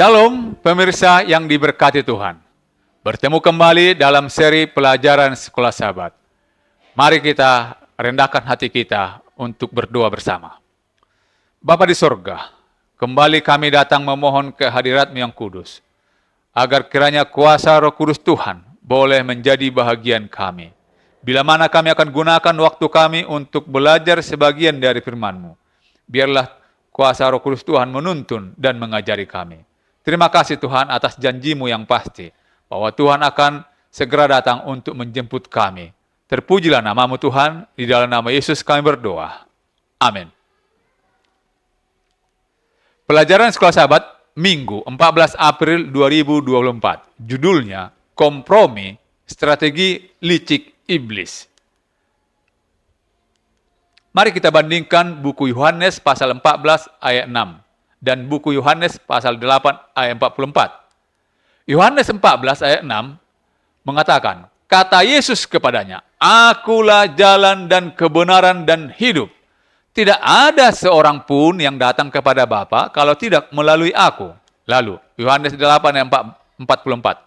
Shalom pemirsa yang diberkati Tuhan. Bertemu kembali dalam seri pelajaran Sekolah Sahabat. Mari kita rendahkan hati kita untuk berdoa bersama. Bapa di sorga, kembali kami datang memohon kehadirat-Mu yang kudus, agar kiranya kuasa Roh Kudus Tuhan boleh menjadi bahagian kami. Bila mana kami akan gunakan waktu kami untuk belajar sebagian dari firman-Mu, biarlah kuasa Roh Kudus Tuhan menuntun dan mengajari kami. Terima kasih Tuhan atas janji-Mu yang pasti, bahwa Tuhan akan segera datang untuk menjemput kami. Terpujilah nama-Mu Tuhan, di dalam nama Yesus kami berdoa. Amin. Pelajaran Sekolah Sahabat, Minggu 14 April 2024. Judulnya, Kompromi Strategi Licik Iblis. Mari kita bandingkan buku Yohanes pasal 14 ayat 6. Dan buku Yohanes pasal 8 ayat 44. Yohanes 14 ayat 6 mengatakan, kata Yesus kepadanya, Akulah jalan dan kebenaran dan hidup. Tidak ada seorang pun yang datang kepada Bapa kalau tidak melalui aku. Lalu, Yohanes 8 ayat 44.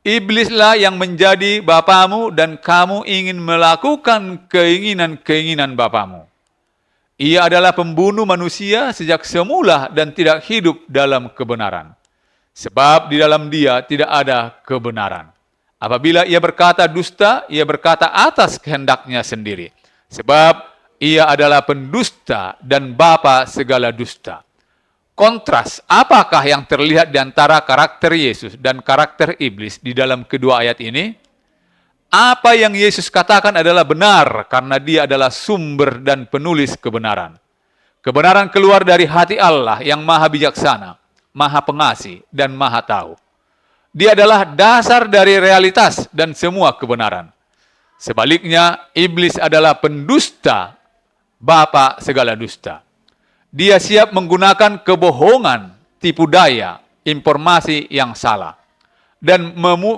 Iblislah yang menjadi bapamu dan kamu ingin melakukan keinginan-keinginan bapamu. Ia adalah pembunuh manusia sejak semula dan tidak hidup dalam kebenaran. Sebab di dalam dia tidak ada kebenaran. Apabila ia berkata dusta, ia berkata atas kehendaknya sendiri. Sebab ia adalah pendusta dan bapa segala dusta. Kontras, apakah yang terlihat di antara karakter Yesus dan karakter iblis di dalam kedua ayat ini? Apa yang Yesus katakan adalah benar karena dia adalah sumber dan penulis kebenaran. Kebenaran keluar dari hati Allah yang maha bijaksana, maha pengasih, dan maha tahu. Dia adalah dasar dari realitas dan semua kebenaran. Sebaliknya, iblis adalah pendusta, bapa segala dusta. Dia siap menggunakan kebohongan, tipu daya, informasi yang salah, dan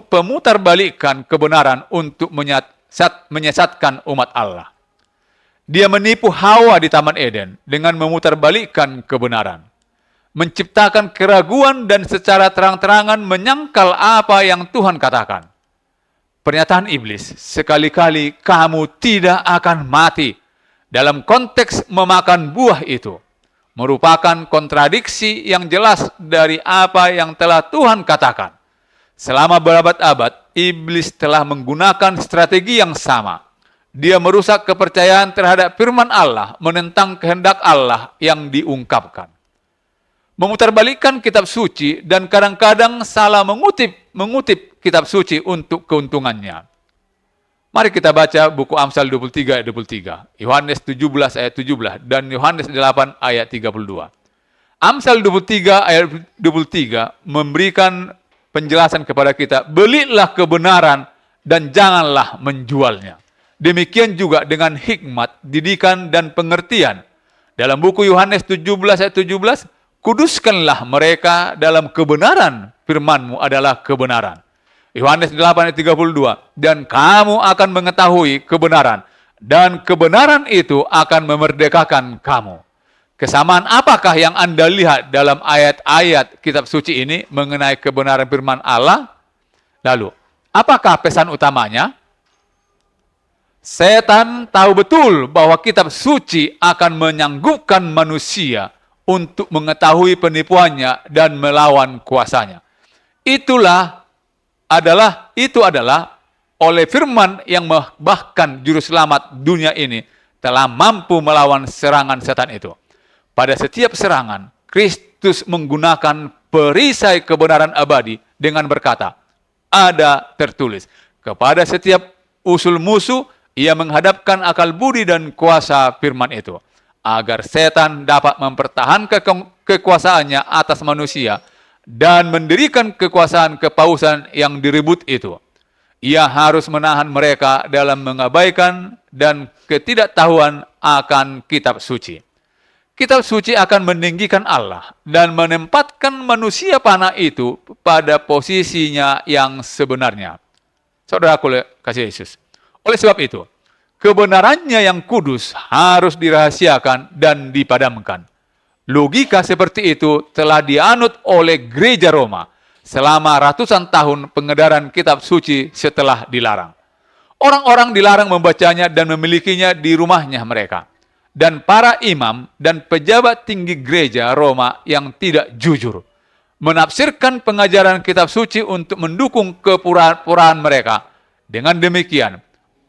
pemutarbalikkan kebenaran untuk menyesatkan umat Allah. Dia menipu Hawa di Taman Eden dengan memutarbalikkan kebenaran, menciptakan keraguan dan secara terang-terangan menyangkal apa yang Tuhan katakan. Pernyataan iblis, sekali-kali kamu tidak akan mati, dalam konteks memakan buah itu, merupakan kontradiksi yang jelas dari apa yang telah Tuhan katakan. Selama berabad-abad, iblis telah menggunakan strategi yang sama. Dia merusak kepercayaan terhadap firman Allah, menentang kehendak Allah yang diungkapkan. Memutarbalikkan kitab suci dan kadang-kadang salah mengutip kitab suci untuk keuntungannya. Mari kita baca buku Amsal 23 ayat 23, Yohanes 17 ayat 17, dan Yohanes 8 ayat 32. Amsal 23 ayat 23 memberikan penjelasan kepada kita, belilah kebenaran dan janganlah menjualnya. Demikian juga dengan hikmat, didikan, dan pengertian. Dalam buku Yohanes 17 ayat 17, kuduskanlah mereka dalam kebenaran, firman-Mu adalah kebenaran. Yohanes 8 ayat 32, dan kamu akan mengetahui kebenaran, dan kebenaran itu akan memerdekakan kamu. Kesamaan apakah yang Anda lihat dalam ayat-ayat kitab suci ini mengenai kebenaran firman Allah? Lalu, apakah pesan utamanya? Setan tahu betul bahwa kitab suci akan menyanggupkan manusia untuk mengetahui penipuannya dan melawan kuasanya. Itu adalah oleh firman yang bahkan juru selamat dunia ini telah mampu melawan serangan setan itu. Pada setiap serangan, Kristus menggunakan perisai kebenaran abadi dengan berkata, ada tertulis. Kepada setiap usul musuh, ia menghadapkan akal budi dan kuasa firman itu, agar setan dapat mempertahankan kekuasaannya atas manusia dan mendirikan kekuasaan kepausan yang direbut itu. Ia harus menahan mereka dalam mengabaikan dan ketidaktahuan akan kitab suci. Kitab suci akan meninggikan Allah dan menempatkan manusia panah itu pada posisinya yang sebenarnya. Saudaraku kasih Yesus. Oleh sebab itu, kebenarannya yang kudus harus dirahasiakan dan dipadamkan. Logika seperti itu telah dianut oleh gereja Roma selama ratusan tahun pengedaran kitab suci setelah dilarang. Orang-orang dilarang membacanya dan memilikinya di rumahnya mereka. Dan para imam dan pejabat tinggi gereja Roma yang tidak jujur menafsirkan pengajaran kitab suci untuk mendukung kepura-puraan mereka. Dengan demikian,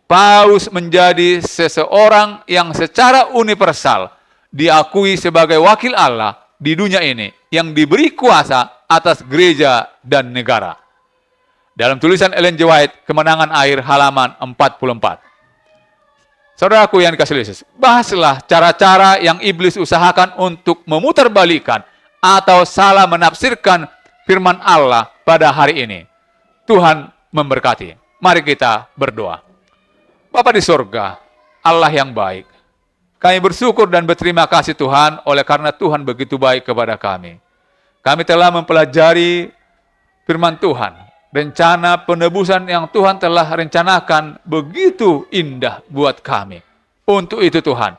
Paus menjadi seseorang yang secara universal diakui sebagai wakil Allah di dunia ini yang diberi kuasa atas gereja dan negara. Dalam tulisan Ellen G. White, Kemenangan Akhir, halaman 44. Saudaraku yang dikasihi Yesus, bahaslah cara-cara yang iblis usahakan untuk memutarbalikkan atau salah menafsirkan firman Allah pada hari ini. Tuhan memberkati. Mari kita berdoa. Bapa di sorga, Allah yang baik, kami bersyukur dan berterima kasih Tuhan oleh karena Tuhan begitu baik kepada kami. Kami telah mempelajari firman Tuhan, rencana penebusan yang Tuhan telah rencanakan begitu indah buat kami. Untuk itu Tuhan,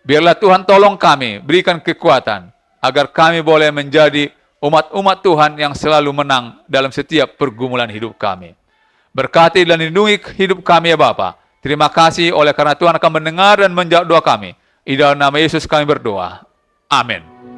biarlah Tuhan tolong kami, berikan kekuatan, agar kami boleh menjadi umat-umat Tuhan yang selalu menang dalam setiap pergumulan hidup kami. Berkati dan lindungi hidup kami ya Bapa. Terima kasih oleh karena Tuhan akan mendengar dan menjawab doa kami. Di dalam nama Yesus kami berdoa. Amin.